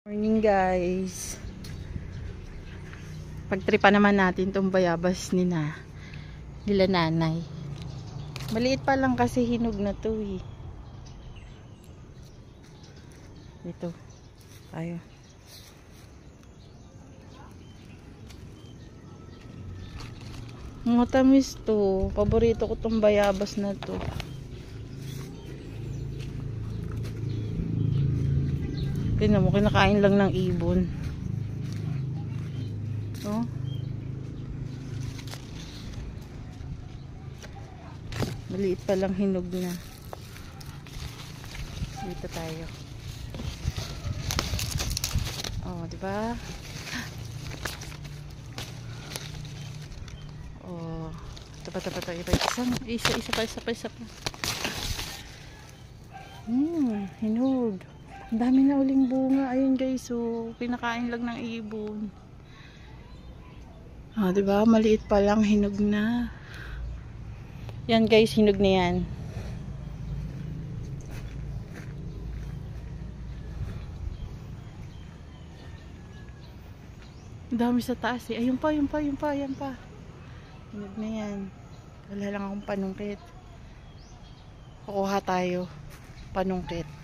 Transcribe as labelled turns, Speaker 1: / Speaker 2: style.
Speaker 1: Morning guys. Pagtripa naman natin tong bayabas nila nanay. Maliit pa lang kasi hinog na to eh. Dito tayo. Matamis to. Paborito ko tong bayabas na to. Tingnan mo, kinakain lang ng ibon. Oh. Maliit pa lang hinog na. Dito tayo. Oh, di ba? Oh, tapat. Isa pa. Hinog. Ang dami na uling bunga. Ayun guys, so pinakain lang ng ibon. Ah, 'di ba? Maliit pa lang, hinog na. Yan guys, hinog na 'yan. Ang dami sa taas eh. Ayun pa. Hinog na 'yan. Wala lang akong panungkit. Kukuha tayo panungkit.